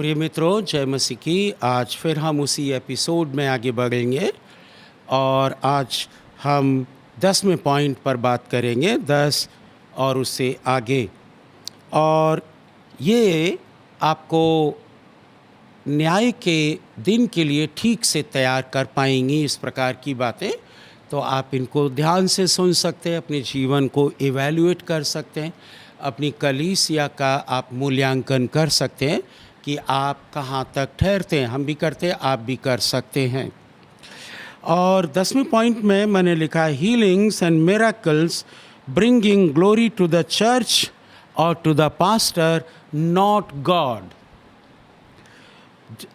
प्रिय मित्रों, जय मसीह की। आज फिर हम उसी एपिसोड में आगे बढ़ेंगे और आज हम 10वें पॉइंट पर बात करेंगे, 10 और उससे आगे। और ये आपको न्याय के दिन के लिए ठीक से तैयार कर पाएंगी। इस प्रकार की बातें तो आप इनको ध्यान से सुन सकते हैं, अपने जीवन को इवैल्यूएट कर सकते हैं, अपनी कलीसिया का आप मूल्यांकन कर सकते हैं कि आप कहाँ तक ठहरते हैं। हम भी करते हैं, आप भी कर सकते हैं। और 10वें पॉइंट में मैंने लिखा healings and miracles bringing glory to the church और to the pastor, not God.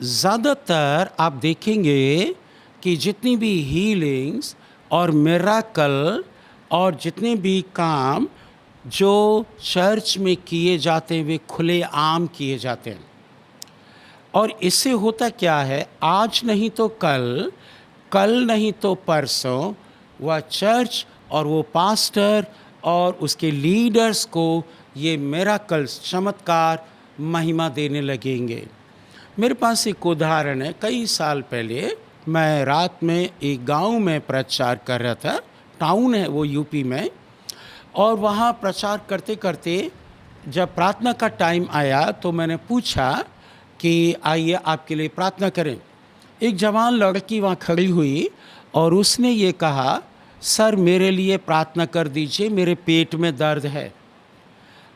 ज़्यादातर आप देखेंगे कि जितनी भी हीलिंग्स और मिरेकल और जितने भी काम जो चर्च में किए जाते हैं वे खुले आम किए जाते हैं। और इससे होता क्या है, आज नहीं तो कल, कल नहीं तो परसों, वह चर्च और वो पास्टर और उसके लीडर्स को ये मिरेकल्स, चमत्कार, महिमा देने लगेंगे। मेरे पास एक उदाहरण है। कई साल पहले मैं रात में एक गांव में प्रचार कर रहा था। टाउन है वो, यूपी में। और वहाँ प्रचार करते करते जब प्रार्थना का टाइम आया तो मैंने पूछा कि आइए आपके लिए प्रार्थना करें। एक जवान लड़की वहाँ खड़ी हुई और उसने ये कहा, सर मेरे लिए प्रार्थना कर दीजिए, मेरे पेट में दर्द है।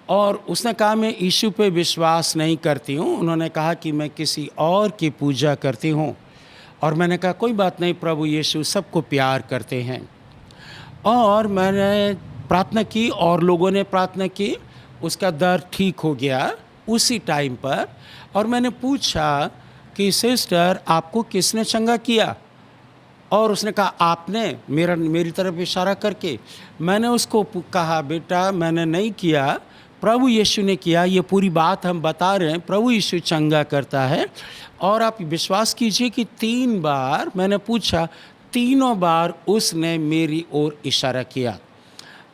और उसने कहा मैं यीशु पे विश्वास नहीं करती हूँ। उन्होंने कहा कि मैं किसी और की पूजा करती हूँ। और मैंने कहा कोई बात नहीं, प्रभु यीशु सबको प्यार करते हैं। और मैंने प्रार्थना की और लोगों ने प्रार्थना की, उसका दर्द ठीक हो गया उसी टाइम पर। और मैंने पूछा कि सिस्टर आपको किसने चंगा किया? और उसने कहा आपने, मेरी तरफ इशारा करके। मैंने उसको कहा बेटा मैंने नहीं किया, प्रभु यीशु ने किया। ये पूरी बात हम बता रहे हैं, प्रभु यीशु चंगा करता है। और आप विश्वास कीजिए कि 3 बार मैंने पूछा, तीनों बार उसने मेरी ओर इशारा किया।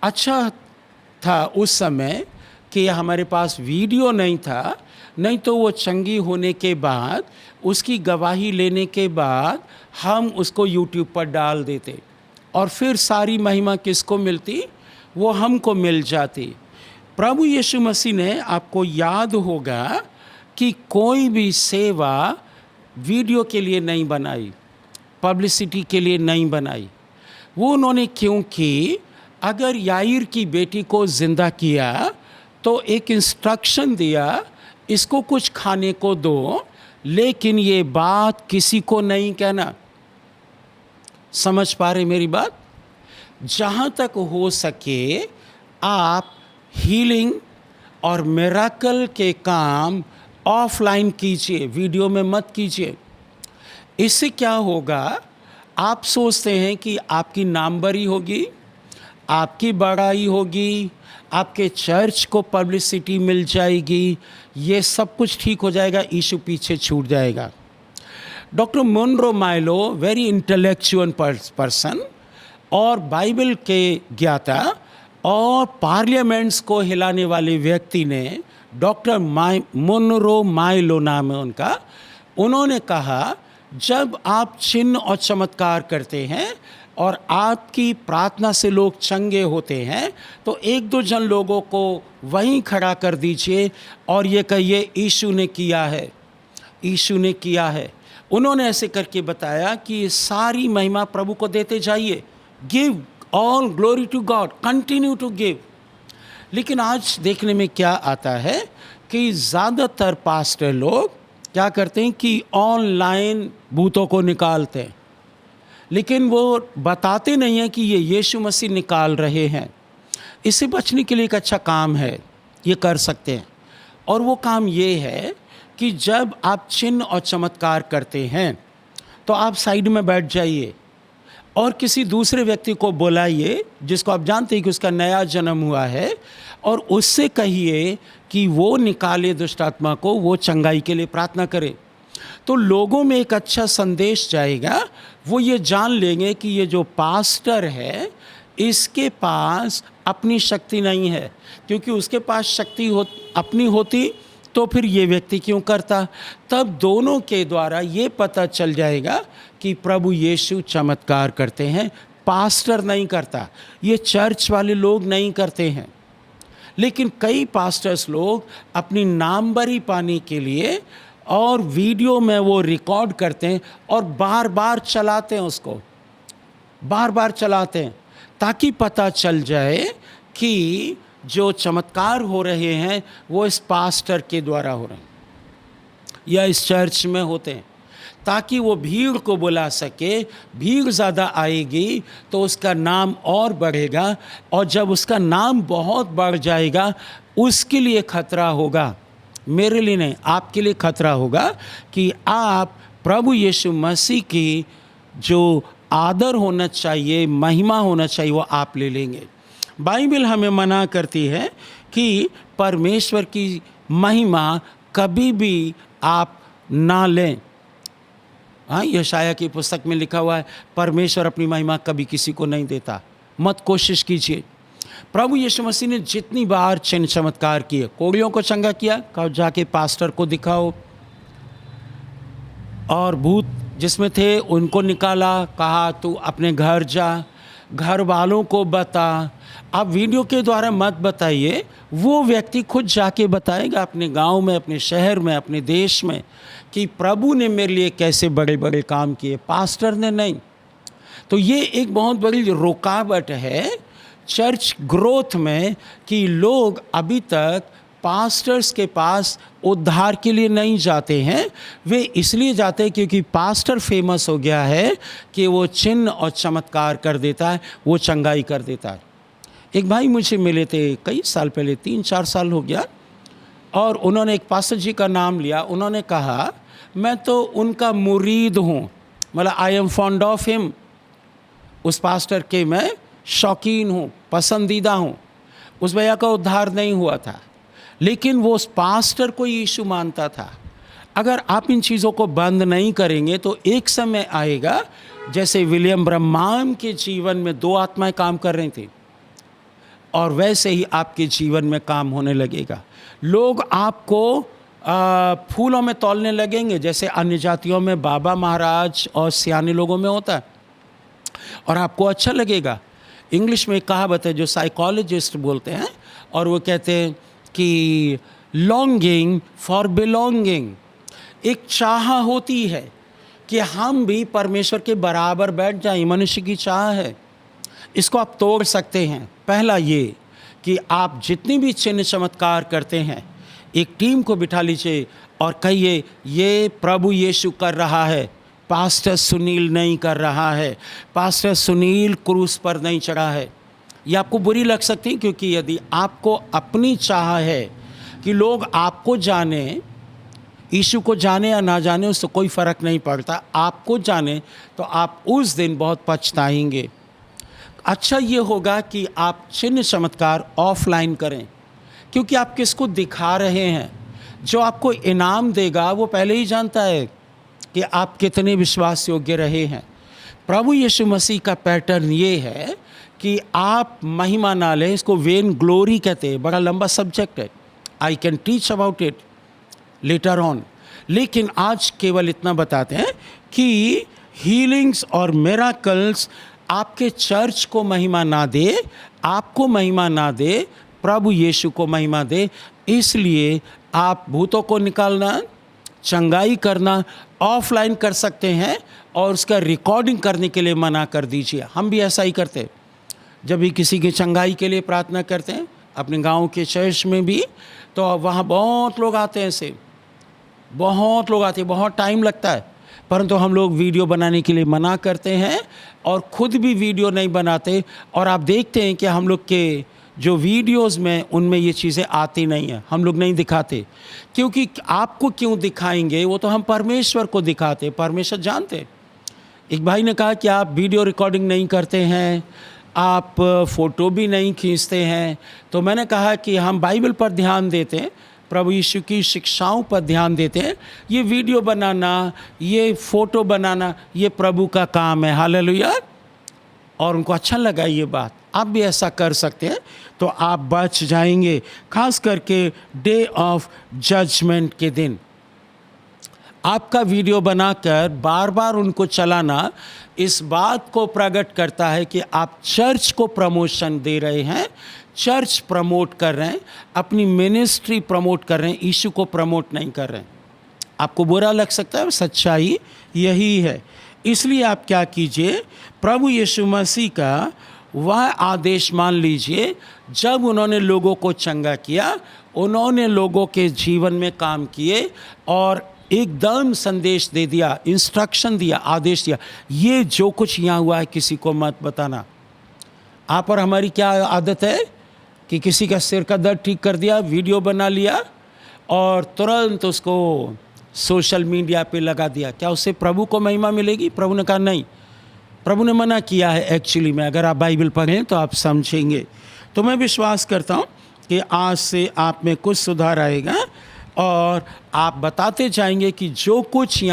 अच्छा था उस समय कि हमारे पास वीडियो नहीं था, नहीं तो वो चंगी होने के बाद, उसकी गवाही लेने के बाद हम उसको यूट्यूब पर डाल देते और फिर सारी महिमा किसको मिलती? वो हमको मिल जाती। प्रभु यीशु मसीह ने, आपको याद होगा कि कोई भी सेवा वीडियो के लिए नहीं बनाई, पब्लिसिटी के लिए नहीं बनाई। वो उन्होंने क्योंकि अगर याईर की बेटी को ज़िंदा किया तो एक इंस्ट्रक्शन दिया, इसको कुछ खाने को दो, लेकिन ये बात किसी को नहीं कहना। समझ पा रहे मेरी बात? जहाँ तक हो सके आप हीलिंग और मिरेकल के काम ऑफलाइन कीजिए, वीडियो में मत कीजिए। इससे क्या होगा, आप सोचते हैं कि आपकी नामवरी होगी, आपकी बड़ाई होगी, आपके चर्च को पब्लिसिटी मिल जाएगी, ये सब कुछ ठीक हो जाएगा, यीशु पीछे छूट जाएगा। Doctor Monroe Milo, very intellectual person और बाइबल के ज्ञाता और पार्लियामेंट्स को हिलाने वाले व्यक्ति ने, डॉक्टर मोनरो माइलो नाम है उनका, उन्होंने कहा जब आप चिन्ह और चमत्कार करते हैं और आपकी प्रार्थना से लोग चंगे होते हैं तो 1-2 जन लोगों को वहीं खड़ा कर दीजिए और ये कहिए यीशु ने किया है, यीशु ने किया है। उन्होंने ऐसे करके बताया कि सारी महिमा प्रभु को देते जाइए, give all glory to God, continue to give. लेकिन आज देखने में क्या आता है कि ज़्यादातर पास्टर लोग क्या करते हैं कि ऑनलाइन भूतों को निकालते हैं, लेकिन वो बताते नहीं हैं कि ये यीशु मसीह निकाल रहे हैं। इससे बचने के लिए एक अच्छा काम है, ये कर सकते हैं। और वो काम ये है कि जब आप चिन्ह और चमत्कार करते हैं तो आप साइड में बैठ जाइए और किसी दूसरे व्यक्ति को बुलाइए जिसको आप जानते हैं कि उसका नया जन्म हुआ है, और उससे कहिए कि वो निकाले दुष्ट आत्मा को, वो चंगाई के लिए प्रार्थना करे। तो लोगों में एक अच्छा संदेश जाएगा। वो ये जान लेंगे कि ये जो पास्टर है इसके पास अपनी शक्ति नहीं है, क्योंकि उसके पास शक्ति अपनी होती तो फिर ये व्यक्ति क्यों करता? तब दोनों के द्वारा ये पता चल जाएगा कि प्रभु यीशु चमत्कार करते हैं, पास्टर नहीं करता, ये चर्च वाले लोग नहीं करते हैं। लेकिन कई पास्टर्स लोग अपनी नामवरी पाने के लिए और वीडियो में वो रिकॉर्ड करते हैं और बार बार चलाते हैं, उसको बार बार चलाते हैं, ताकि पता चल जाए कि जो चमत्कार हो रहे हैं वो इस पास्टर के द्वारा हो रहे हैं या इस चर्च में होते हैं, ताकि वो भीड़ को बुला सके। भीड़ ज़्यादा आएगी तो उसका नाम और बढ़ेगा, और जब उसका नाम बहुत बढ़ जाएगा उसके लिए खतरा होगा, मेरे लिए नहीं, आपके लिए खतरा होगा कि आप प्रभु यीशु मसीह की जो आदर होना चाहिए, महिमा होना चाहिए, वो आप ले लेंगे। बाइबल हमें मना करती है कि परमेश्वर की महिमा कभी भी आप ना लें। हाँ, यशाया की पुस्तक में लिखा हुआ है, परमेश्वर अपनी महिमा कभी किसी को नहीं देता, मत कोशिश कीजिए। प्रभु यीशु मसीह ने जितनी बार चिन्ह चमत्कार किए, कोड़ियों को चंगा किया, कहा जाके पास्टर को दिखाओ, और भूत जिसमें थे उनको निकाला, कहा तू अपने घर जा, घर वालों को बता। आप वीडियो के द्वारा मत बताइए, वो व्यक्ति खुद जाके बताएगा अपने गांव में, अपने शहर में, अपने देश में कि प्रभु ने मेरे लिए कैसे बड़े बड़े काम किए, पास्टर ने नहीं। तो ये एक बहुत बड़ी रुकावट है चर्च ग्रोथ में कि लोग अभी तक पास्टर्स के पास उद्धार के लिए नहीं जाते हैं। वे इसलिए जाते हैं क्योंकि पास्टर फेमस हो गया है कि वो चिन्ह और चमत्कार कर देता है, वो चंगाई कर देता है। एक भाई मुझे मिले थे कई साल पहले, 3-4 साल हो गया, और उन्होंने एक पास्टर जी का नाम लिया। उन्होंने कहा मैं तो उनका मुरीद हूँ, मतलब I am fond of him, उस पास्टर के मैं शौकीन हूँ, पसंदीदा हूँ। उस भैया का उद्धार नहीं हुआ था, लेकिन वो उस पास्टर को यीशु मानता था। अगर आप इन चीज़ों को बंद नहीं करेंगे तो एक समय आएगा, जैसे विलियम ब्रह्माम के जीवन में 2 आत्माएं काम कर रही थी, और वैसे ही आपके जीवन में काम होने लगेगा। लोग आपको फूलों में तौलने लगेंगे, जैसे अन्य जातियों में बाबा महाराज और सियाने लोगों में होता है, और आपको अच्छा लगेगा। इंग्लिश में एक कहावत है जो साइकोलॉजिस्ट बोलते हैं, और वो कहते हैं कि लॉन्गिंग फॉर बिलोंगिंग, एक चाह होती है कि हम भी परमेश्वर के बराबर बैठ जाएं, मनुष्य की चाह है। इसको आप तोड़ सकते हैं। पहला ये कि आप जितनी भी चिन्ह चमत्कार करते हैं, एक टीम को बिठा लीजिए और कहिए ये प्रभु यीशु कर रहा है, पास्टर सुनील नहीं कर रहा है, पास्टर सुनील क्रूस पर नहीं चढ़ा है। ये आपको बुरी लग सकती है, क्योंकि यदि आपको अपनी चाह है कि लोग आपको जाने, यीशु को जाने या ना जाने उससे कोई फ़र्क नहीं पड़ता, आपको जाने, तो आप उस दिन बहुत पछताएंगे। अच्छा ये होगा कि आप चिन्ह चमत्कार ऑफलाइन करें, क्योंकि आप किसको दिखा रहे हैं। जो आपको इनाम देगा वो पहले ही जानता है कि आप कितने विश्वास योग्य रहे हैं। प्रभु यीशु मसीह का पैटर्न ये है कि आप महिमा ना लें, इसको वेन ग्लोरी कहते हैं, बड़ा लंबा सब्जेक्ट है, I can teach about it later on. लेकिन आज केवल इतना बताते हैं कि हीलिंग्स और मिरेकल्स आपके चर्च को महिमा ना दे, आपको महिमा ना दे, प्रभु यीशु को महिमा दे। इसलिए आप भूतों को निकालना, चंगाई करना ऑफलाइन कर सकते हैं, और उसका रिकॉर्डिंग करने के लिए मना कर दीजिए। हम भी ऐसा ही करते हैं, जब भी किसी की चंगाई के लिए प्रार्थना करते हैं अपने गांव के चर्च में भी, तो वहाँ बहुत लोग आते हैं, ऐसे बहुत लोग आते हैं, बहुत टाइम लगता है, परंतु हम लोग वीडियो बनाने के लिए मना करते हैं और ख़ुद भी वीडियो नहीं बनाते। और आप देखते हैं कि हम लोग के जो वीडियोस में उनमें ये चीज़ें आती नहीं हैं, हम लोग नहीं दिखाते। क्योंकि आपको क्यों दिखाएंगे, वो तो हम परमेश्वर को दिखाते, परमेश्वर जानते। एक भाई ने कहा कि आप वीडियो रिकॉर्डिंग नहीं करते हैं, आप फ़ोटो भी नहीं खींचते हैं। तो मैंने कहा कि हम बाइबल पर ध्यान देते हैं, प्रभु यीशु की शिक्षाओं पर ध्यान देते हैं। ये वीडियो बनाना, ये फ़ोटो बनाना, ये प्रभु का काम है। हालेलुया। और उनको अच्छा लगा ये बात, आप भी ऐसा कर सकते हैं, तो आप बच जाएंगे, खास करके डे ऑफ जजमेंट के दिन। आपका वीडियो बनाकर बार बार उनको चलाना इस बात को प्रकट करता है कि आप चर्च को प्रमोशन दे रहे हैं, चर्च प्रमोट कर रहे हैं, अपनी मिनिस्ट्री प्रमोट कर रहे हैं, यीशु को प्रमोट नहीं कर रहे हैं। आपको बुरा लग सकता है, सच्चाई यही है। इसलिए आप क्या कीजिए, प्रभु यीशु मसीह का वह आदेश मान लीजिए, जब उन्होंने लोगों को चंगा किया, उन्होंने लोगों के जीवन में काम किए और एकदम संदेश दे दिया, इंस्ट्रक्शन दिया, आदेश दिया, ये जो कुछ यहाँ हुआ है किसी को मत बताना। आप और हमारी क्या आदत है कि किसी का सिर का दर्द ठीक कर दिया, वीडियो बना लिया और तुरंत उसको सोशल मीडिया पे लगा दिया। क्या उससे प्रभु को महिमा मिलेगी? प्रभु ने कहा नहीं, प्रभु ने मना किया है। एक्चुअली में अगर आप बाइबल पढ़ें तो आप समझेंगे। तो मैं विश्वास करता हूँ कि आज से आप में कुछ सुधार आएगा और आप बताते जाएंगे कि जो कुछ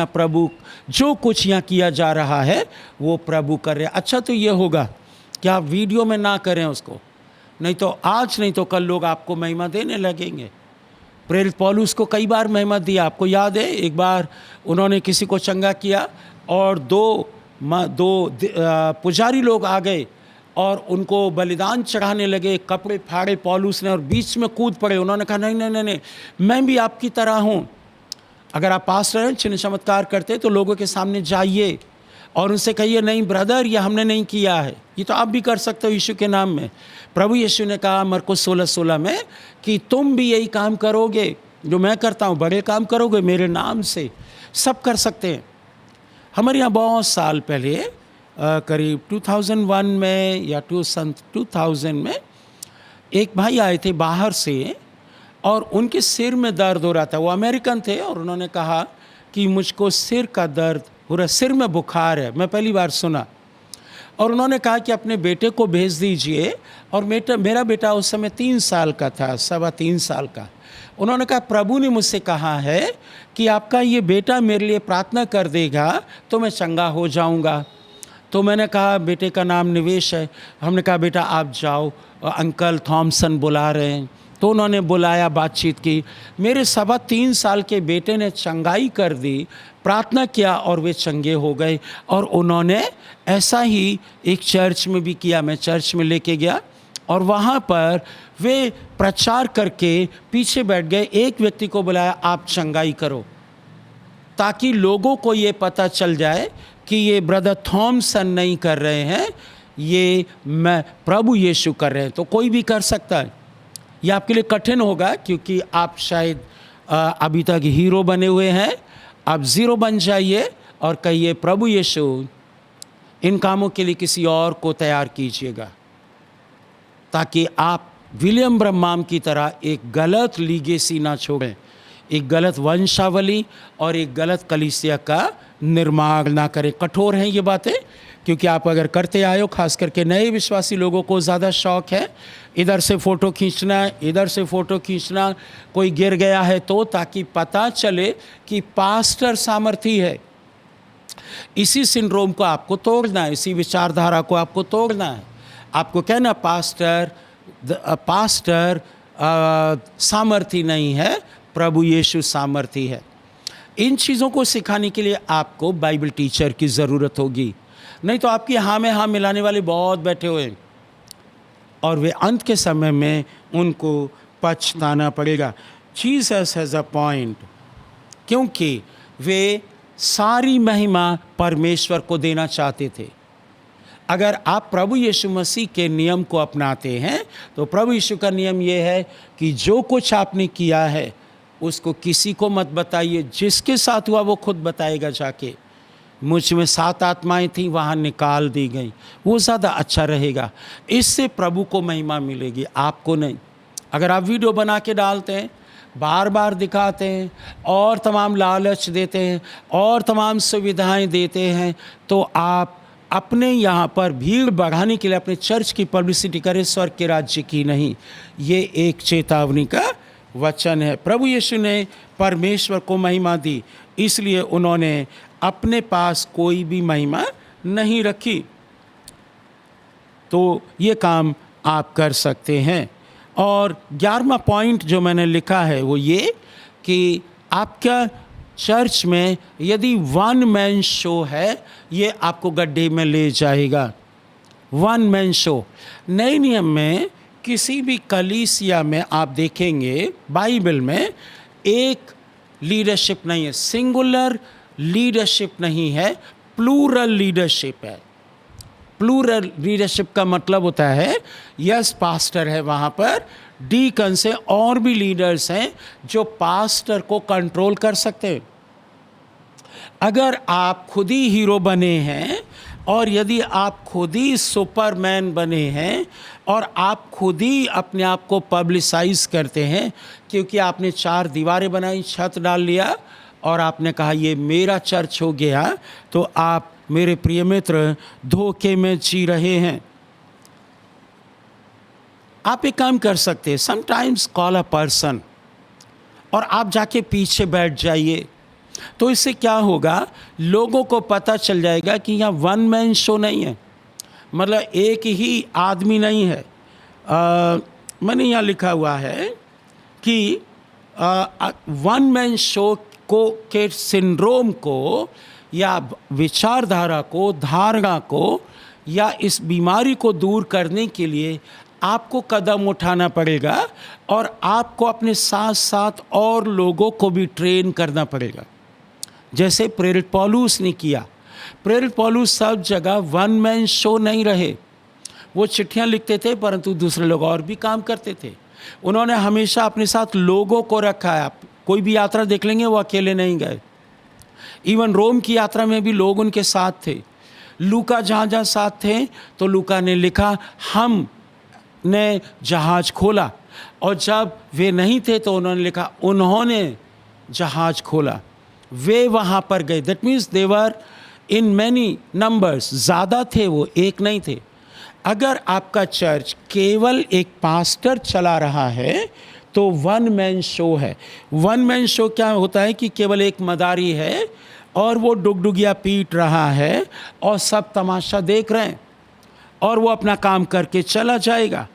यहाँ किया जा रहा है वो प्रभु कर रहे। अच्छा, तो ये होगा कि आप वीडियो में ना करें उसको, नहीं तो आज नहीं तो कल लोग आपको महिमा देने लगेंगे। प्रेरित पौलुस को कई बार महिमा दिया, आपको याद है? एक बार उन्होंने किसी को चंगा किया और दो पुजारी लोग आ गए और उनको बलिदान चढ़ाने लगे, कपड़े फाड़े पौलुस ने और बीच में कूद पड़े। उन्होंने कहा नहीं नहीं नहीं नहीं, मैं भी आपकी तरह हूँ। अगर आप पास्टर हैं, चिन्ह चमत्कार करते तो लोगों के सामने जाइए और उनसे कहिए नहीं ब्रदर, ये हमने नहीं किया है, ये तो आप भी कर सकते हो यीशु के नाम में। प्रभु यीशु ने कहा मरकुस 16:16 में कि तुम भी यही काम करोगे जो मैं करता हूँ, बड़े काम करोगे मेरे नाम से। सब कर सकते हैं। हमारे यहाँ बहुत साल पहले करीब 2001 में या 2000 में एक भाई आए थे बाहर से और उनके सिर में दर्द हो रहा था। वो अमेरिकन थे और उन्होंने कहा कि मुझको सिर का दर्द हो रहा, सिर में बुखार है। मैं पहली बार सुना। और उन्होंने कहा कि अपने बेटे को भेज दीजिए। और मेरा बेटा उस समय 3 साल का था, 3.25 साल का। उन्होंने कहा प्रभु ने मुझसे कहा है कि आपका ये बेटा मेरे लिए प्रार्थना कर देगा तो मैं चंगा हो जाऊंगा। तो मैंने कहा बेटे का नाम निवेश है। हमने कहा बेटा आप जाओ, अंकल थॉमसन बुला रहे हैं। तो उन्होंने बुलाया, बातचीत की। मेरे 3.25 साल के बेटे ने चंगाई कर दी, प्रार्थना किया और वे चंगे हो गए। और उन्होंने ऐसा ही एक चर्च में भी किया। मैं चर्च में लेके गया और वहाँ पर वे प्रचार करके पीछे बैठ गए। एक व्यक्ति को बुलाया, आप चंगाई करो, ताकि लोगों को ये पता चल जाए कि ये ब्रदर थॉमसन नहीं कर रहे हैं, ये मैं प्रभु यीशु कर रहे हैं। तो कोई भी कर सकता है। ये आपके लिए कठिन होगा क्योंकि आप शायद अभी तक हीरो बने हुए हैं। आप ज़ीरो बन जाइए और कहिए प्रभु यीशु इन कामों के लिए किसी और को तैयार कीजिएगा, ताकि आप विलियम ब्रह्माम की तरह एक गलत लीगेसी ना छोड़ें, एक गलत वंशावली और एक गलत कलीसिया का निर्माण ना करें। कठोर हैं ये बातें, क्योंकि आप अगर करते आए हो, खास करके नए विश्वासी लोगों को ज़्यादा शौक है इधर से फ़ोटो खींचना, इधर से फ़ोटो खींचना, कोई गिर गया है तो, ताकि पता चले कि पास्टर सामर्थी है। इसी सिंड्रोम को आपको तोड़ना है, इसी विचारधारा को आपको तोड़ना है। आपको कहना पास्टर सामर्थी नहीं है, प्रभु यीशु सामर्थी है। इन चीज़ों को सिखाने के लिए आपको बाइबल टीचर की ज़रूरत होगी, नहीं तो आपकी हाँ में हाँ मिलाने वाले बहुत बैठे हुए हैं और वे अंत के समय में उनको पछताना पड़ेगा। जीसस हैज़ अ पॉइंट, क्योंकि वे सारी महिमा परमेश्वर को देना चाहते थे। अगर आप प्रभु यीशु मसीह के नियम को अपनाते हैं तो प्रभु यीशु का नियम ये है कि जो कुछ आपने किया है उसको किसी को मत बताइए। जिसके साथ हुआ वो खुद बताएगा जाके, मुझ में 7 आत्माएं थीं, वहाँ निकाल दी गई। वो ज़्यादा अच्छा रहेगा। इससे प्रभु को महिमा मिलेगी, आपको नहीं। अगर आप वीडियो बना के डालते हैं, बार बार दिखाते हैं और तमाम लालच देते हैं और तमाम सुविधाएं देते हैं, तो आप अपने यहाँ पर भीड़ बढ़ाने के लिए अपने चर्च की पब्लिसिटी करें, स्वर्ग के राज्य की नहीं। ये एक चेतावनी का वचन है। प्रभु यीशु ने परमेश्वर को महिमा दी, इसलिए उन्होंने अपने पास कोई भी महिमा नहीं रखी। तो ये काम आप कर सकते हैं। और 11वां पॉइंट जो मैंने लिखा है वो ये कि आपका चर्च में यदि वन मैन शो है, ये आपको गड्ढे में ले जाएगा। One man show. नए नियम में किसी भी कलीसिया में आप देखेंगे बाइबल में एक लीडरशिप नहीं है, सिंगुलर लीडरशिप नहीं है, प्लूरल लीडरशिप है। प्लूरल लीडरशिप का मतलब होता है यस पास्टर है वहाँ पर, डीकन से और भी लीडर्स हैं जो पास्टर को कंट्रोल कर सकते हैं। अगर आप खुद ही हीरो बने हैं और यदि आप खुद ही सुपरमैन बने हैं और आप खुद ही अपने आप को पब्लिसाइज करते हैं क्योंकि आपने 4 दीवारें बनाई, छत डाल लिया और आपने कहा ये मेरा चर्च हो गया, तो आप मेरे प्रिय मित्र धोखे में जी रहे हैं। आप एक काम कर सकते हैं, समटाइम्स कॉल अ पर्सन और आप जाके पीछे बैठ जाइए। तो इससे क्या होगा, लोगों को पता चल जाएगा कि यहाँ वन मैन शो नहीं है, मतलब एक ही आदमी नहीं है। मैंने यहाँ लिखा हुआ है कि वन मैन शो को के सिंड्रोम को या विचारधारा को, धारणा को या इस बीमारी को दूर करने के लिए आपको कदम उठाना पड़ेगा और आपको अपने साथ साथ और लोगों को भी ट्रेन करना पड़ेगा, जैसे प्रेरित पौलुस ने किया। प्रेरित पौलुस सब जगह वन मैन शो नहीं रहे, वो चिट्ठियां लिखते थे परंतु दूसरे लोग और भी काम करते थे। उन्होंने हमेशा अपने साथ लोगों को रखा है। आप कोई भी यात्रा देख लेंगे वो अकेले नहीं गए। इवन रोम की यात्रा में भी लोग उनके साथ थे। लूका जहाँ जहाँ साथ थे तो लूका ने लिखा हमने जहाज खोला, और जब वे नहीं थे तो उन्होंने लिखा उन्होंने जहाज खोला। वे वहाँ पर गए। That means they were in many numbers, ज़्यादा थे, वो एक नहीं थे। अगर आपका चर्च केवल एक पास्टर चला रहा है तो वन मैन शो है। वन मैन शो क्या होता है कि केवल एक मदारी है और वो डुगडुगिया पीट रहा है और सब तमाशा देख रहे हैं और वो अपना काम करके चला जाएगा।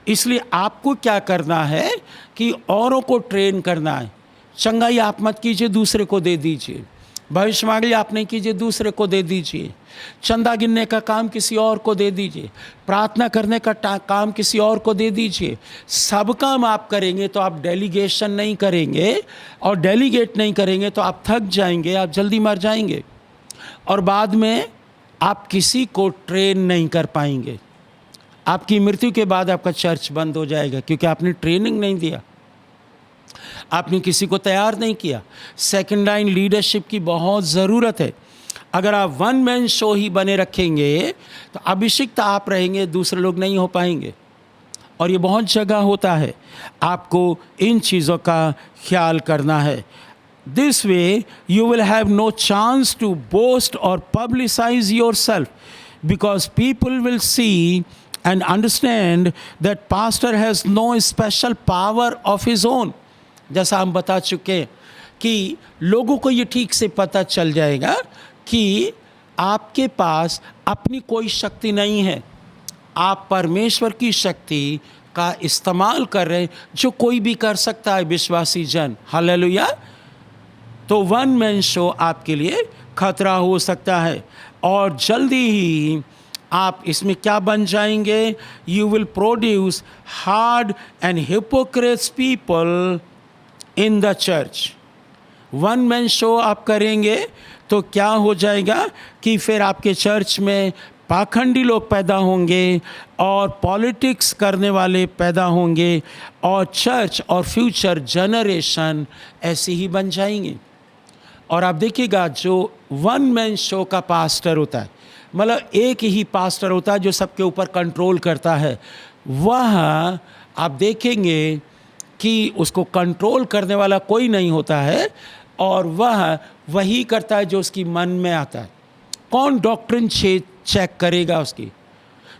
इसलिए आपको क्या करना है कि औरों को ट्रेन करना है। चंगाई आप मत कीजिए, दूसरे को दे दीजिए। भविष्यवाणी आप नहीं कीजिए, दूसरे को दे दीजिए। चंदा गिनने का काम किसी और को दे दीजिए। प्रार्थना करने का काम किसी और को दे दीजिए। सब काम आप करेंगे तो आप डेलीगेशन नहीं करेंगे, और डेलीगेट नहीं करेंगे तो आप थक जाएंगे, आप जल्दी मर जाएंगे और बाद में आप किसी को ट्रेन नहीं कर पाएंगे। आपकी मृत्यु के बाद आपका चर्च बंद हो जाएगा क्योंकि आपने ट्रेनिंग नहीं दिया, आपने किसी को तैयार नहीं किया। सेकंड लाइन लीडरशिप की बहुत ज़रूरत है। अगर आप वन मैन शो ही बने रखेंगे तो अभिषिक्त आप रहेंगे, दूसरे लोग नहीं हो पाएंगे। और ये बहुत जगह होता है, आपको इन चीज़ों का ख्याल करना है। This way you will have no chance to boast और publicise yourself because people will see and understand that pastor has no special power of his own। जैसा हम बता चुके कि लोगों को ये ठीक से पता चल जाएगा कि आपके पास अपनी कोई शक्ति नहीं है, आप परमेश्वर की शक्ति का इस्तेमाल कर रहे हैं जो कोई भी कर सकता है, विश्वासी जन। हालेलुया। तो वन मैन शो आपके लिए खतरा हो सकता है और जल्दी ही आप इसमें क्या बन जाएंगे, you will produce hard and Hippocrates people in the church. One man show आप करेंगे तो क्या हो जाएगा कि फिर आपके चर्च में पाखंडी लोग पैदा होंगे और पॉलिटिक्स करने वाले पैदा होंगे और चर्च और फ्यूचर जनरेशन ऐसे ही बन जाएंगे। और आप देखिएगा जो वन मैन शो का पास्टर होता है, मतलब एक ही पास्टर होता है जो सबके ऊपर कंट्रोल करता है, वह आप देखेंगे कि उसको कंट्रोल करने वाला कोई नहीं होता है और वह वही करता है जो उसकी मन में आता है। कौन डॉक्ट्रिन चेक करेगा उसकी,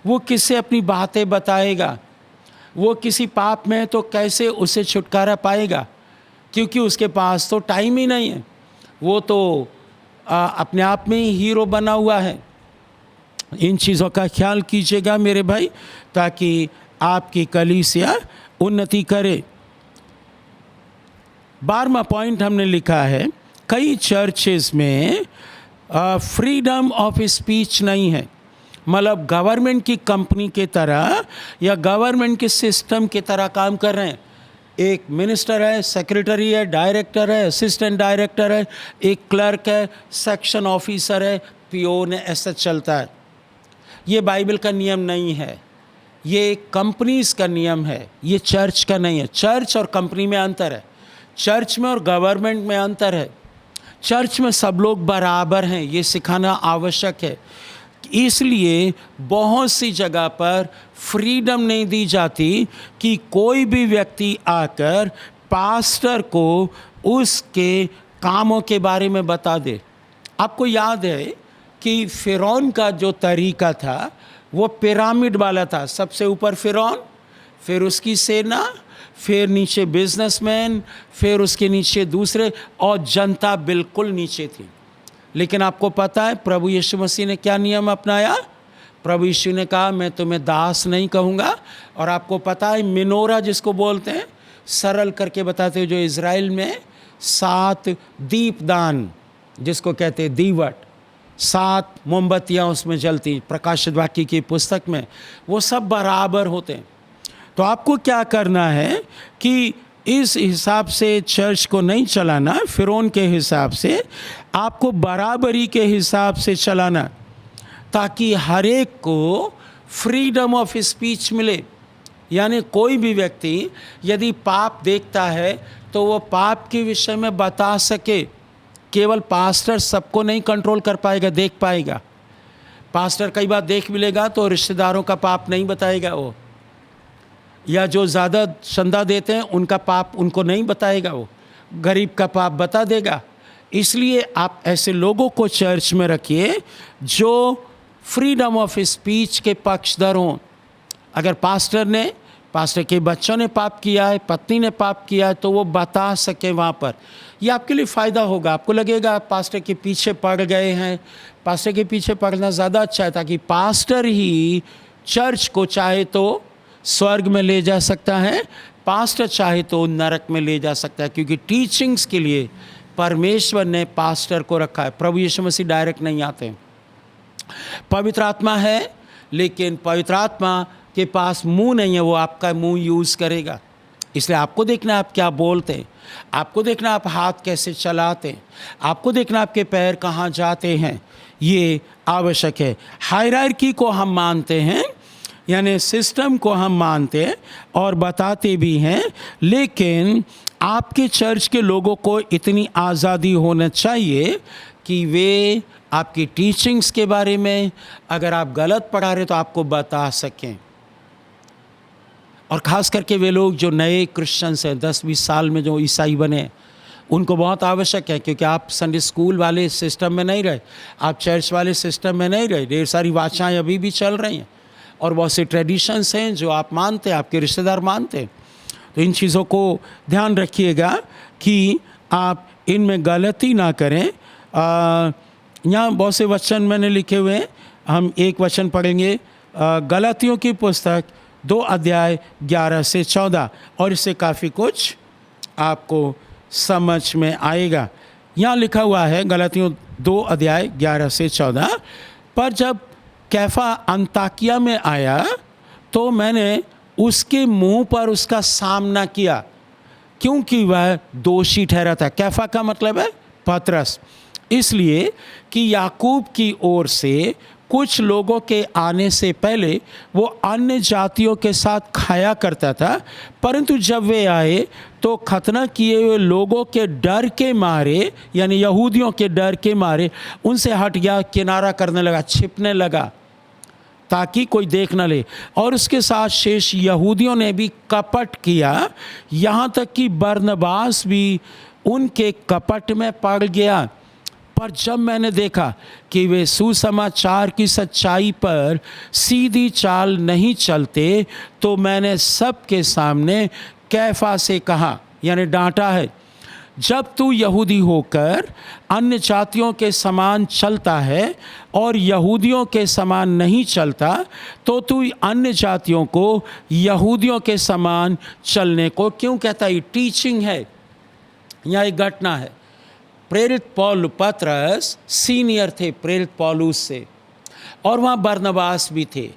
वो किससे अपनी बातें बताएगा, वो किसी पाप में है तो कैसे उससे छुटकारा पाएगा, क्योंकि उसके पास तो टाइम ही नहीं है, वो तो अपने आप में ही हीरो बना हुआ है। इन चीज़ों का ख्याल कीजिएगा मेरे भाई, ताकि आपकी कलीसिया उन्नति करे। 12वां पॉइंट हमने लिखा है, कई चर्चेस में फ्रीडम ऑफ स्पीच नहीं है। मतलब गवर्नमेंट की कंपनी के तरह या गवर्नमेंट के सिस्टम की तरह काम कर रहे हैं। एक मिनिस्टर है, सेक्रेटरी है, डायरेक्टर है, असिस्टेंट डायरेक्टर है, एक क्लर्क है, सेक्शन ऑफिसर है, पीओन है, ऐसा चलता है। ये बाइबल का नियम नहीं है, ये कंपनीज का नियम है, ये चर्च का नहीं है। चर्च और कंपनी में अंतर है, चर्च में और गवर्नमेंट में अंतर है। चर्च में सब लोग बराबर हैं, ये सिखाना आवश्यक है। इसलिए बहुत सी जगह पर फ्रीडम नहीं दी जाती कि कोई भी व्यक्ति आकर पास्टर को उसके कामों के बारे में बता दे। आपको याद है कि फ़िरौन का जो तरीका था वो पिरामिड वाला था। सबसे ऊपर फ़िरौन, फिर उसकी सेना, फिर नीचे बिजनेसमैन, फिर उसके नीचे दूसरे, और जनता बिल्कुल नीचे थी। लेकिन आपको पता है प्रभु यीशु मसीह ने क्या नियम अपनाया? प्रभु यीशु ने कहा मैं तुम्हें दास नहीं कहूँगा। और आपको पता है मिनोरा जिसको बोलते हैं, सरल करके बताते हैं, जो इज़राइल में 7 दीपदान जिसको कहते हैं दीवट, 7 मोमबत्तियाँ उसमें जलती, प्रकाशित वाक्य की पुस्तक में, वो सब बराबर होते हैं। तो आपको क्या करना है कि इस हिसाब से चर्च को नहीं चलाना, फ़िरौन के हिसाब से, आपको बराबरी के हिसाब से चलाना, ताकि हर एक को फ्रीडम ऑफ स्पीच मिले। यानी कोई भी व्यक्ति यदि पाप देखता है तो वो पाप के विषय में बता सके। केवल पास्टर सबको नहीं कंट्रोल कर पाएगा, देख पाएगा। पास्टर कई बार देख मिलेगा तो रिश्तेदारों का पाप नहीं बताएगा वो, या जो ज़्यादा चंदा देते हैं उनका पाप उनको नहीं बताएगा, वो गरीब का पाप बता देगा। इसलिए आप ऐसे लोगों को चर्च में रखिए जो फ्रीडम ऑफ स्पीच के पक्षधर हों। अगर पास्टर के बच्चों ने पाप किया है, पत्नी ने पाप किया है, तो वो बता सके वहाँ पर। ये आपके लिए फ़ायदा होगा। आपको लगेगा आप पास्टर के पीछे पड़ गए हैं। पास्टर के पीछे पड़ना ज़्यादा अच्छा है, ताकि पास्टर ही चर्च को चाहे तो स्वर्ग में ले जा सकता है, पास्टर चाहे तो नरक में ले जा सकता है। क्योंकि टीचिंग्स के लिए परमेश्वर ने पास्टर को रखा है। प्रभु यीशु मसीह डायरेक्ट नहीं आते। पवित्र आत्मा है, लेकिन पवित्र आत्मा के पास मुंह नहीं है, वो आपका मुंह यूज़ करेगा। इसलिए आपको देखना आप क्या बोलते हैं, आपको देखना आप हाथ कैसे चलाते हैं, आपको देखना आपके पैर कहाँ जाते हैं, ये आवश्यक है। हायरार्की को हम मानते हैं, यानी सिस्टम को हम मानते हैं और बताते भी हैं, लेकिन आपके चर्च के लोगों को इतनी आज़ादी होना चाहिए कि वे आपकी टीचिंग्स के बारे में अगर आप गलत पढ़ा रहे तो आपको बता सकें। और ख़ास करके वे लोग जो नए क्रिश्चियंस हैं, 10-20 साल में जो ईसाई बने, उनको बहुत आवश्यक है। क्योंकि आप संडे स्कूल वाले सिस्टम में नहीं रहे, आप चर्च वाले सिस्टम में नहीं रहे। ढेर सारी वाचाएँ अभी भी चल रही हैं और बहुत से ट्रेडिशंस हैं जो आप मानते हैं, आपके रिश्तेदार मानते हैं। तो इन चीज़ों को ध्यान रखिएगा कि आप इनमें गलती ना करें। यहाँ बहुत से वचन मैंने लिखे हुए हैं, हम एक वचन पढ़ेंगे, गलातियों की पुस्तक 2 अध्याय 11 से 14, और इससे काफ़ी कुछ आपको समझ में आएगा। यहाँ लिखा हुआ है गलातियों 2 अध्याय 11 से 14, पर जब कैफा अंताकिया में आया तो मैंने उसके मुंह पर उसका सामना किया, क्योंकि वह दोषी ठहरा था। कैफा का मतलब है पतरस। इसलिए कि याकूब की ओर से कुछ लोगों के आने से पहले वो अन्य जातियों के साथ खाया करता था, परंतु जब वे आए तो खतना किए हुए लोगों के डर के मारे, यानी यहूदियों के डर के मारे, उनसे हट गया, किनारा करने लगा, छिपने लगा ताकि कोई देख न ले। और उसके साथ शेष यहूदियों ने भी कपट किया, यहाँ तक कि बरनबास भी उनके कपट में पड़ गया। पर जब मैंने देखा कि वे सुसमाचार की सच्चाई पर सीधी चाल नहीं चलते, तो मैंने सबके सामने कैफा से कहा, यानी डांटा है, जब तू यहूदी होकर अन्य जातियों के समान चलता है और यहूदियों के समान नहीं चलता, तो तू अन्य जातियों को यहूदियों के समान चलने को क्यों कहता है? टीचिंग है। यहाँ एक घटना है। प्रेरित पत्रस सीनियर थे प्रेरित पौलुस से, और वहाँ बरनबास भी थे।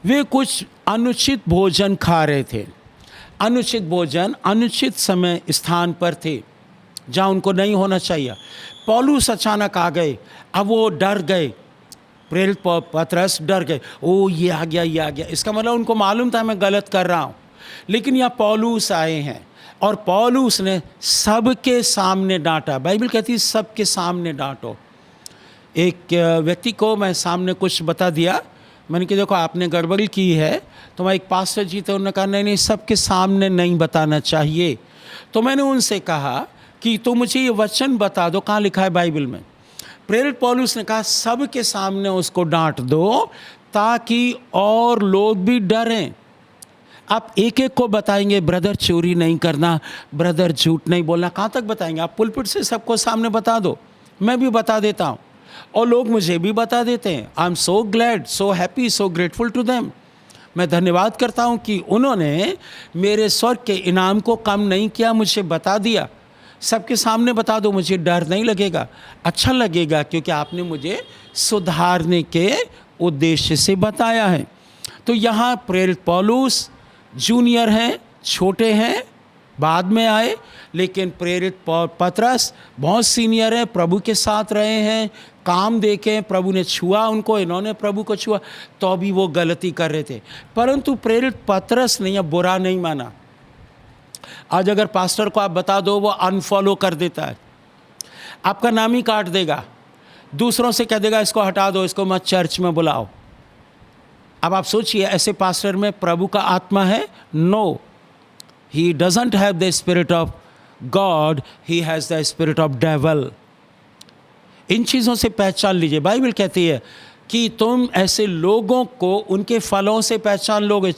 वे कुछ अनुचित भोजन खा रहे थे। अनुचित भोजन अनुचित समय स्थान पर थे जहाँ उनको नहीं होना चाहिए। पौलुस अचानक आ गए। अब वो डर गए, प्रेरित पत्रस डर गए। ओ ये आ गया, ये आ गया। इसका मतलब उनको मालूम था मैं गलत कर रहा हूँ। लेकिन यहाँ पौलुस आए हैं और पौलुस ने सबके सामने डांटा। बाइबल कहती है सबके सामने डांटो। एक व्यक्ति को मैं सामने कुछ बता दिया, मैंने कहा देखो आपने गड़बड़ी की है। तो मैं एक पास्टर जी थे, उन्होंने कहा नहीं सबके सामने नहीं बताना चाहिए। तो मैंने उनसे कहा कि तो मुझे ये वचन बता दो, कहाँ लिखा है बाइबल में? प्रेरित पौलुस ने कहा सबके सामने उसको डांट दो ताकि और लोग भी डरें। आप एक एक को बताएंगे ब्रदर चोरी नहीं करना, ब्रदर झूठ नहीं बोलना, कहाँ तक बताएंगे? आप पुलपिट से सबको सामने बता दो। मैं भी बता देता हूँ और लोग मुझे भी बता देते हैं। I am so glad, so happy, so grateful to them. मैं धन्यवाद करता हूँ कि उन्होंने मेरे स्वर्ग के इनाम को कम नहीं किया, मुझे बता दिया। सबके सामने बता दो, मुझे डर नहीं लगेगा, अच्छा लगेगा, क्योंकि आपने मुझे सुधारने के उद्देश्य से बताया है। तो यहाँ प्रेरित पौलुस जूनियर हैं, छोटे हैं, बाद में आए, लेकिन प्रेरित पत्रस बहुत सीनियर हैं, प्रभु के साथ रहे हैं, काम देखे, प्रभु ने छुआ उनको, इन्होंने प्रभु को छुआ, तो भी वो गलती कर रहे थे। परंतु प्रेरित पत्रस ने यह बुरा नहीं माना। आज अगर पास्टर को आप बता दो, वो अनफॉलो कर देता है, आपका नाम ही काट देगा, दूसरों से कह देगा इसको हटा दो, इसको मत चर्च में बुलाओ। अब आप सोचिए ऐसे पास्टर में प्रभु का आत्मा है? No, he doesn't have the spirit of God, he has the spirit of devil. इन चीज़ों से पहचान लीजिए। बाइबल कहती है कि तुम ऐसे लोगों को उनके फलों से पहचान लोगे,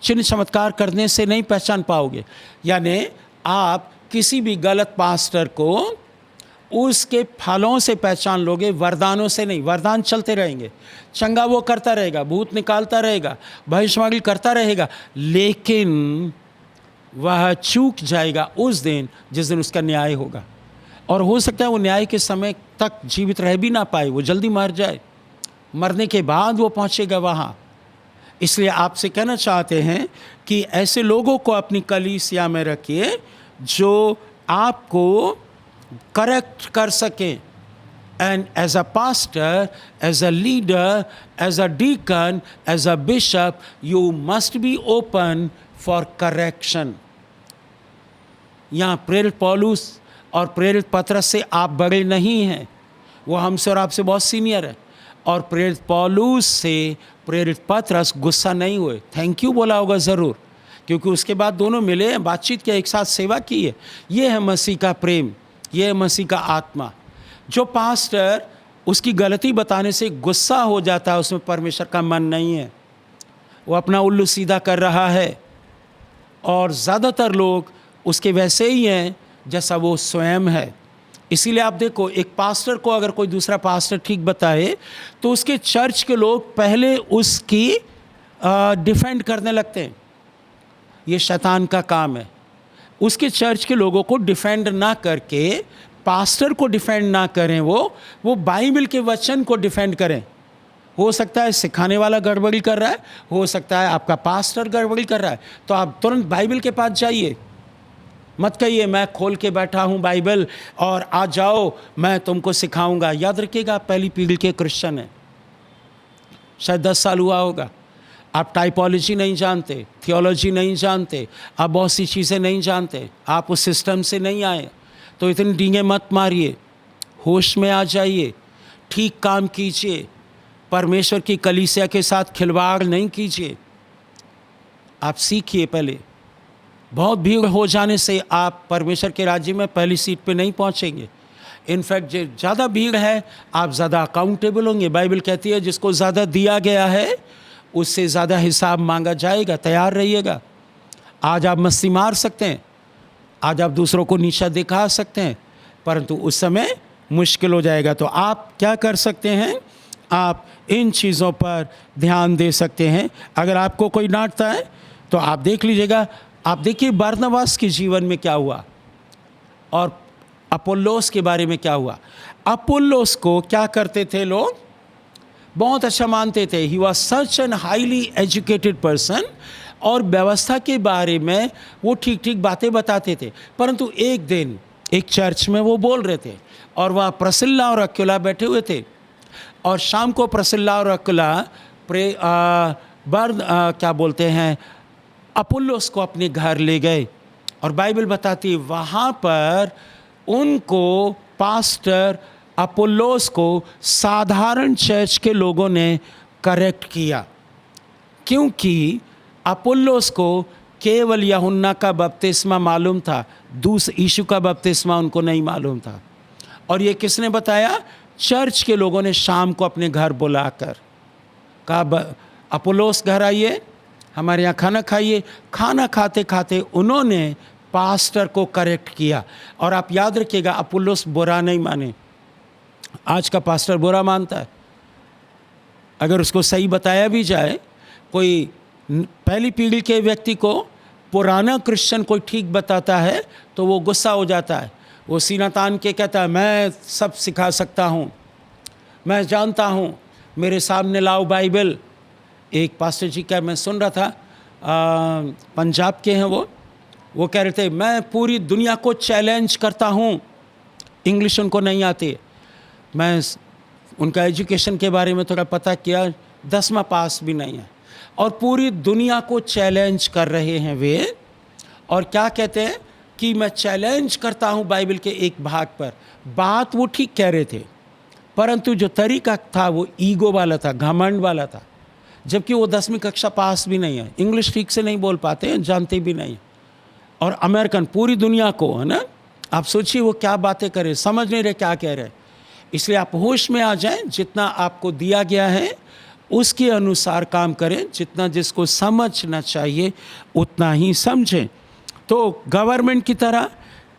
चिन्ह चमत्कार करने से नहीं पहचान पाओगे। यानी आप किसी भी गलत पास्टर को उसके फलों से पहचान लोगे, वरदानों से नहीं। वरदान चलते रहेंगे, चंगा वो करता रहेगा, भूत निकालता रहेगा, भविष्यवाणी करता रहेगा, लेकिन वह चूक जाएगा उस दिन जिस दिन उसका न्याय होगा। और हो सकता है वो न्याय के समय तक जीवित रह भी ना पाए, वो जल्दी मर जाए, मरने के बाद वो पहुंचेगा वहाँ। इसलिए आपसे कहना चाहते हैं कि ऐसे लोगों को अपनी कलीसिया में रखिए जो आपको करेक्ट कर सकें। And as a pastor, as a leader, as a deacon, as a bishop, you must be open for correction. यहाँ प्रेरित पौलुस और प्रेरित पत्रस से आप बड़े नहीं हैं, वो हमसे और आपसे बहुत सीनियर है। और प्रेरित पौलुस से प्रेरित पत्रस गुस्सा नहीं हुए, थैंक यू बोला होगा ज़रूर, क्योंकि उसके बाद दोनों मिले हैं, बातचीत किया, एक साथ सेवा की है। ये है मसीह का प्रेम, ये है मसीह का आत्मा। जो पास्टर उसकी गलती बताने से गुस्सा हो जाता है, उसमें परमेश्वर का मन नहीं है, वो अपना उल्लू सीधा कर रहा है। और ज़्यादातर लोग उसके वैसे ही हैं जैसा वो स्वयं है। इसीलिए आप देखो, एक पास्टर को अगर कोई दूसरा पास्टर ठीक बताए तो उसके चर्च के लोग पहले उसकी डिफेंड करने लगते हैं। ये शैतान का काम है। उसके चर्च के लोगों को डिफेंड ना करके पास्टर को डिफेंड ना करें, वो बाइबल के वचन को डिफेंड करें। हो सकता है सिखाने वाला गड़बड़ी कर रहा है, हो सकता है आपका पास्टर गड़बड़ी कर रहा है, तो आप तुरंत बाइबल के पास जाइए। मत कहिए मैं खोल के बैठा हूँ बाइबल और आ जाओ मैं तुमको सिखाऊंगा। याद रखिएगा, आप पहली पीढ़ी के क्रिश्चियन हैं, शायद 10 साल हुआ होगा, आप टाइपोलॉजी नहीं जानते, थियोलॉजी नहीं जानते, आप बहुत सी चीज़ें नहीं जानते, आप उस सिस्टम से नहीं आए, तो इतनी डींगे मत मारिए, होश में आ जाइए, ठीक काम कीजिए, परमेश्वर की कलीसिया के साथ खिलवाड़ नहीं कीजिए। आप सीखिए पहले। बहुत भीड़ हो जाने से आप परमेश्वर के राज्य में पहली सीट पे नहीं पहुंचेंगे। इनफैक्ट जो ज़्यादा भीड़ है आप ज़्यादा अकाउंटेबल होंगे। बाइबल कहती है जिसको ज़्यादा दिया गया है उससे ज़्यादा हिसाब मांगा जाएगा, तैयार रहिएगा। आज आप मस्ती मार सकते हैं, आज आप दूसरों को नीचा दिखा सकते हैं, परंतु उस समय मुश्किल हो जाएगा। तो आप क्या कर सकते हैं, आप इन चीज़ों पर ध्यान दे सकते हैं। अगर आपको कोई डांटता है तो आप देख लीजिएगा। आप देखिए बरनबास के जीवन में क्या हुआ और अपोल्लोस के बारे में क्या हुआ। अपोल्लोस को क्या करते थे लोग, बहुत अच्छा मानते थे। He was such an highly educated person, और व्यवस्था के बारे में वो ठीक ठीक बातें बताते थे। परंतु एक दिन एक चर्च में वो बोल रहे थे और वहाँ प्रसिल्ला और अक्विला बैठे हुए थे, और शाम को प्रसिल्ला और अक्विला क्या बोलते हैं, अपोल्लोस को अपने घर ले गए। और बाइबल बताती है वहाँ पर उनको पास्टर अपोल्लोस को साधारण चर्च के लोगों ने करेक्ट किया, क्योंकि अपोल्लोस को केवल यूहन्ना का बपतिस्मा मालूम था, यीशु का बपतिस्मा उनको नहीं मालूम था। और ये किसने बताया, चर्च के लोगों ने शाम को अपने घर बुलाकर कहा अपोल्लोस घर आइए, हमारे यहाँ खाना खाइए। खाना खाते खाते उन्होंने पास्टर को करेक्ट किया। और आप याद रखिएगा, अपोल्लोस बुरा नहीं माने। आज का पास्टर बुरा मानता है, अगर उसको सही बताया भी जाए। कोई पहली पीढ़ी के व्यक्ति को पुराना क्रिश्चियन कोई ठीक बताता है तो वो गुस्सा हो जाता है, वो सीना तान के कहता है मैं सब सिखा सकता हूँ, मैं जानता हूँ, मेरे सामने लाओ बाइबल। एक पास्टर जी का मैं सुन रहा था, पंजाब के हैं वो कह रहे थे मैं पूरी दुनिया को चैलेंज करता हूँ। इंग्लिश उनको नहीं आती। मैं उनका एजुकेशन के बारे में थोड़ा पता किया, 10वां पास भी नहीं है, और पूरी दुनिया को चैलेंज कर रहे हैं वे। और क्या कहते हैं कि मैं चैलेंज करता हूँ बाइबल के एक भाग पर। बात वो ठीक कह रहे थे, परंतु जो तरीका था वो ईगो वाला था, घमंड वाला था। जबकि वो 10वीं कक्षा पास भी नहीं है, इंग्लिश ठीक से नहीं बोल पाते हैं, जानते भी नहीं। और अमेरिकन पूरी दुनिया को, है ना, आप सोचिए वो क्या बातें करें, समझ नहीं रहे क्या कह रहे। इसलिए आप होश में आ जाएं, जितना आपको दिया गया है उसके अनुसार काम करें, जितना जिसको समझना चाहिए उतना ही समझें। तो गवर्नमेंट की तरह,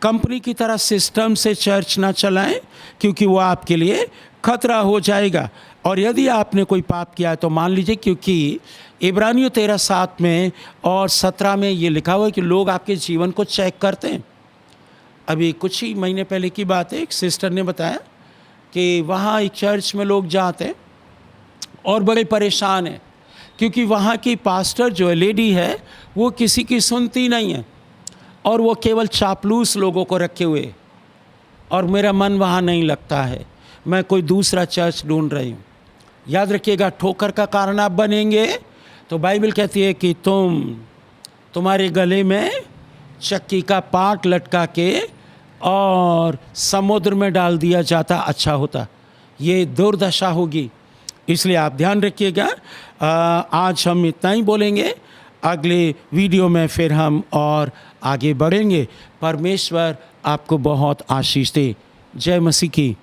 कंपनी की तरह सिस्टम से चर्च ना चलाएं, क्योंकि वो आपके लिए खतरा हो जाएगा। और यदि आपने कोई पाप किया है तो मान लीजिए, क्योंकि इब्रानियों 13:7 में और 17 में ये लिखा हुआ है कि लोग आपके जीवन को चेक करते हैं। अभी कुछ ही महीने पहले की बात है, एक सिस्टर ने बताया कि वहाँ एक चर्च में लोग जाते हैं और बड़े परेशान हैं, क्योंकि वहाँ की पास्टर जो लेडी है वो किसी की सुनती नहीं है, और वो केवल चापलूस लोगों को रखे हुए। और मेरा मन वहाँ नहीं लगता है, मैं कोई दूसरा चर्च ढूंढ रही हूँ। याद रखिएगा, ठोकर का कारण आप बनेंगे तो बाइबल कहती है कि तुम्हारे गले में चक्की का पाट लटका के और समुद्र में डाल दिया जाता अच्छा होता। ये दुर्दशा होगी, इसलिए आप ध्यान रखिएगा। आज हम इतना ही बोलेंगे, अगले वीडियो में फिर हम और आगे बढ़ेंगे। परमेश्वर आपको बहुत आशीष दे। जय मसीह की।